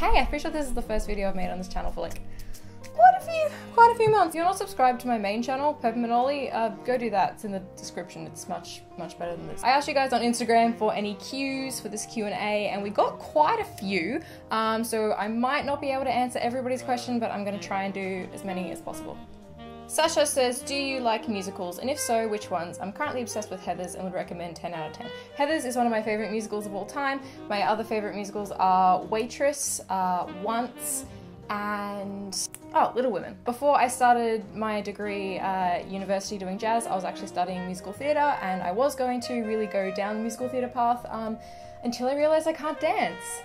Hey, I'm pretty sure this is the first video I've made on this channel for like quite a few months. If you're not subscribed to my main channel, VloggyOllie, go do that. It's in the description. It's much better than this. I asked you guys on Instagram for any cues for this Q&A, and we got quite a few. So I might not be able to answer everybody's question, but I'm going to try and do as many as possible. Sasha says, do you like musicals? And if so, which ones? I'm currently obsessed with Heathers and would recommend 10 out of 10. Heathers is one of my favourite musicals of all time. My other favourite musicals are Waitress, Once, and Little Women. Before I started my degree at university doing jazz, I was actually studying musical theatre, and I was going to really go down the musical theatre path until I realised I can't dance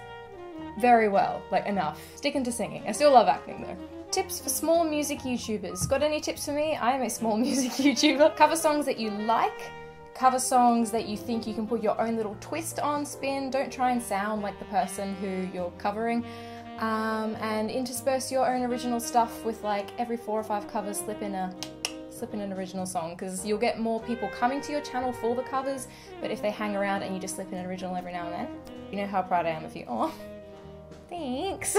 very well, like enough. Sticking to singing. I still love acting though. Tips for small music YouTubers. Got any tips for me? I am a small music YouTuber. Cover songs that you like. Cover songs that you think you can put your own little twist on, spin. Don't try and sound like the person who you're covering. And intersperse your own original stuff with like every 4 or 5 covers slip in an original song, because you'll get more people coming to your channel for the covers, but if they hang around and you just slip in an original every now and then, you know how proud I am of you. Oh. Thanks.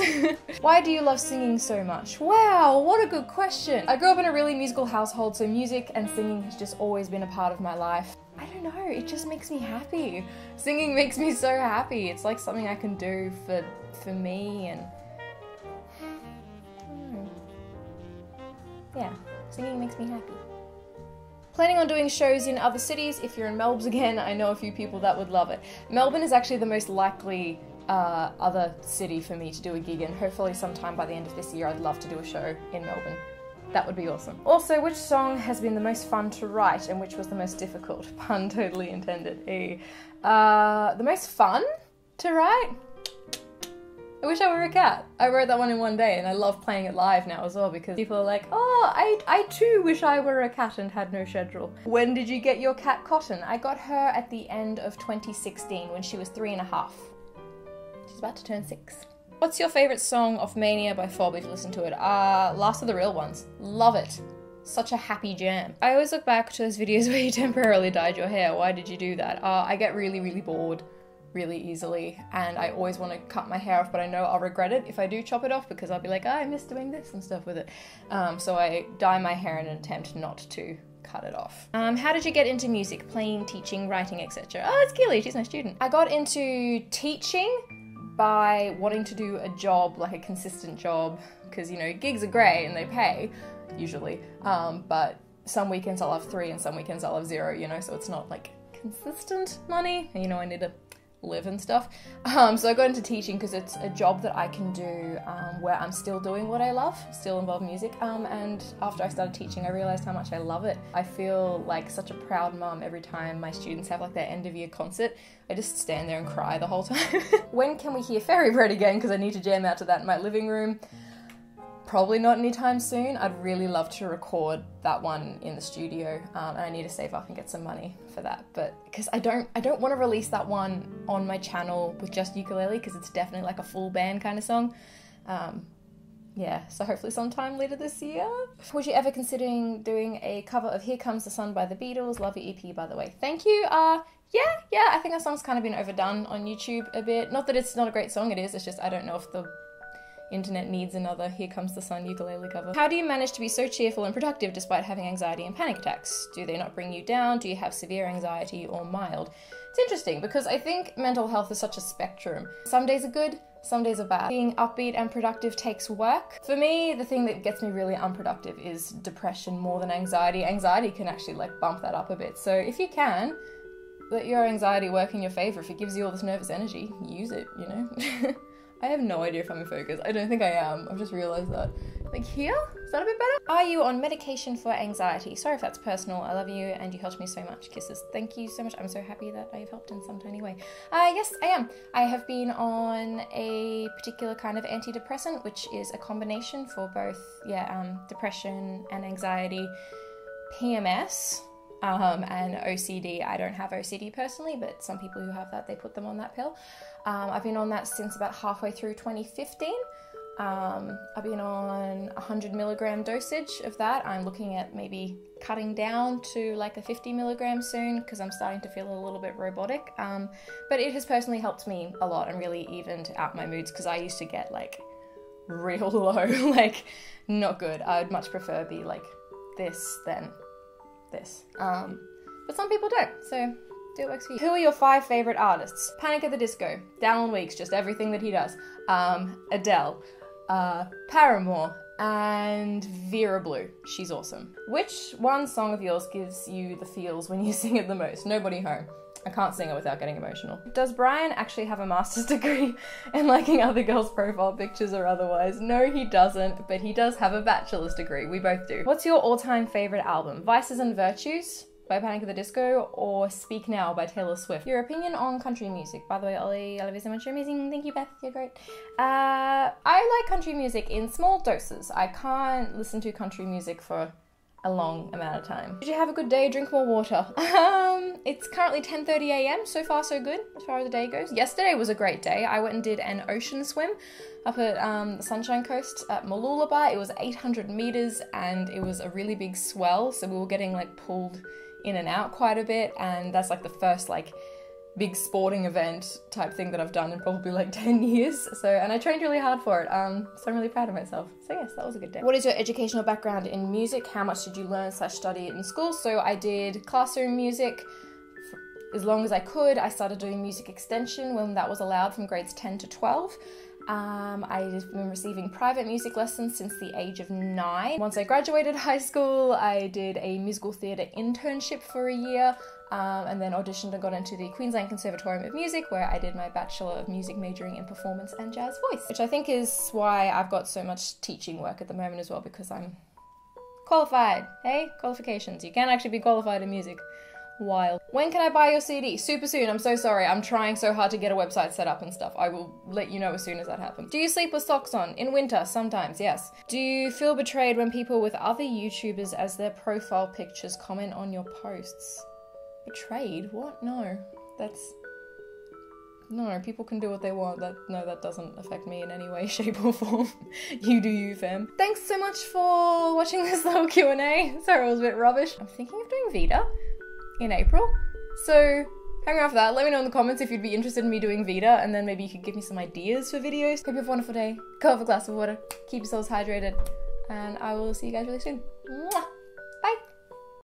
Why do you love singing so much? Wow, what a good question. I grew up in a really musical household, so music and singing has just always been a part of my life. I don't know, it just makes me happy. Singing makes me so happy. It's like something I can do for me, and yeah, singing makes me happy. Planning on doing shows in other cities. If you're in Melbourne again, I know a few people that would love it. Melbourne is actually the most likely other city for me to do a gig in. Hopefully sometime by the end of this year I'd love to do a show in Melbourne. That would be awesome. Also, which song has been the most fun to write and which was the most difficult? Pun totally intended. The most fun to write? I wish I were a cat. I wrote that one in one day, and I love playing it live now as well, because people are like, oh, I too wish I were a cat and had no schedule. When did you get your cat Cotton? I got her at the end of 2016 when she was 3.5. She's about to turn 6. What's your favourite song off Mania by Fob if you listen to it? Last of the Real Ones. Love it. Such a happy jam. I always look back to those videos where you temporarily dyed your hair. Why did you do that? I get really bored really easily, and I always want to cut my hair off, but I know I'll regret it if I do chop it off, because I'll be like, oh, I miss doing this and stuff with it. So I dye my hair in an attempt not to cut it off. How did you get into music? Playing, teaching, writing, etc. Oh, it's Keely, she's my student. I got into teaching by wanting to do a job, like a consistent job, because, you know, gigs are great and they pay, usually, but some weekends I'll have 3 and some weekends I'll have 0, you know, so it's not like consistent money, and, you know, I need to live and stuff. So I got into teaching because it's a job that I can do where I'm still doing what I love, still involved in music, and after I started teaching I realised how much I love it. I feel like such a proud mum every time my students have like their end of year concert. I just stand there and cry the whole time. When can we hear Fairy Bread again? Because I need to jam out to that in my living room. Probably not anytime soon. I'd really love to record that one in the studio, and I need to save up and get some money for that. But because I don't want to release that one on my channel with just ukulele, because it's definitely like a full band kind of song. Yeah, so hopefully sometime later this year. Would you ever considering doing a cover of Here Comes the Sun by the Beatles? Love your EP, by the way. Thank you. Yeah, I think that song's kind of been overdone on YouTube a bit. Not that it's not a great song, it is. It's just I don't know if the internet needs another Here Comes the Sun ukulele cover. How do you manage to be so cheerful and productive despite having anxiety and panic attacks? Do they not bring you down? Do you have severe anxiety or mild? It's interesting because I think mental health is such a spectrum. Some days are good, some days are bad. Being upbeat and productive takes work. For me, the thing that gets me really unproductive is depression more than anxiety. Anxiety can actually like bump that up a bit. So if you can, let your anxiety work in your favor. If it gives you all this nervous energy, use it, you know? I have no idea if I'm in focus. I don't think I am. I've just realised that. Like here? Is that a bit better? Are you on medication for anxiety? Sorry if that's personal. I love you and you helped me so much. Kisses. Thank you so much. I'm so happy that I have helped in some tiny way. Yes, I am. I have been on a particular kind of antidepressant, which is a combination for both, depression and anxiety, PMS, and OCD. I don't have OCD personally, but some people who have that, they put them on that pill. I've been on that since about halfway through 2015. I've been on 100 milligram dosage of that. I'm looking at maybe cutting down to like a 50 milligram soon because I'm starting to feel a little bit robotic. But it has personally helped me a lot and really evened out my moods because I used to get like real low, like not good. I'd much prefer be like this than this. But some people don't, so do what works for you. Who are your 5 favorite artists? Panic at the Disco, Down Weeks, just everything that he does. Adele, Paramore, and Vera Blue. She's awesome. Which one song of yours gives you the feels when you sing it the most? Nobody Home. I can't sing it without getting emotional. Does Brian actually have a master's degree in liking other girls' profile pictures or otherwise? No, he doesn't, but he does have a bachelor's degree. We both do. What's your all-time favorite album? Vices and Virtues by Panic at the Disco or Speak Now by Taylor Swift? Your opinion on country music. By the way, Ollie, I love you so much. You're amazing. Thank you, Beth. You're great. I like country music in small doses. I can't listen to country music for a long amount of time. Did you have a good day? Drink more water. It's currently 10:30 a.m. So far, so good as far as the day goes. Yesterday was a great day. I went and did an ocean swim up at the Sunshine Coast at Mooloolaba. It was 800 meters and it was a really big swell. So we were getting like pulled in and out quite a bit, and that's like the first like big sporting event type thing that I've done in probably like 10 years. So, and I trained really hard for it. So I'm really proud of myself. So yes, that was a good day. What is your educational background in music? How much did you learn / study in school? So I did classroom music for as long as I could. I started doing music extension when that was allowed from grades 10 to 12. I've been receiving private music lessons since the age of 9. Once I graduated high school, I did a musical theatre internship for a year, and then auditioned and got into the Queensland Conservatorium of Music, where I did my Bachelor of Music majoring in performance and jazz voice, which I think is why I've got so much teaching work at the moment as well, because I'm qualified. Hey, qualifications. You can actually be qualified in music. Wild. When can I buy your CD? Super soon. I'm so sorry. I'm trying so hard to get a website set up and stuff. I will let you know as soon as that happens. Do you sleep with socks on? In winter, sometimes, yes. Do you feel betrayed when people with other YouTubers as their profile pictures comment on your posts? Betrayed? What? No. No, people can do what they want. That doesn't affect me in any way, shape or form. You do you, fam. Thanks so much for watching this little Q&A. Sorry it was a bit rubbish. I'm thinking of doing Vita in April, so hang around for that. Let me know in the comments if you'd be interested in me doing Vita, and then maybe you could give me some ideas for videos. Hope you have a wonderful day. Go have a glass of water, keep yourselves hydrated, and I will see you guys really soon. Mwah!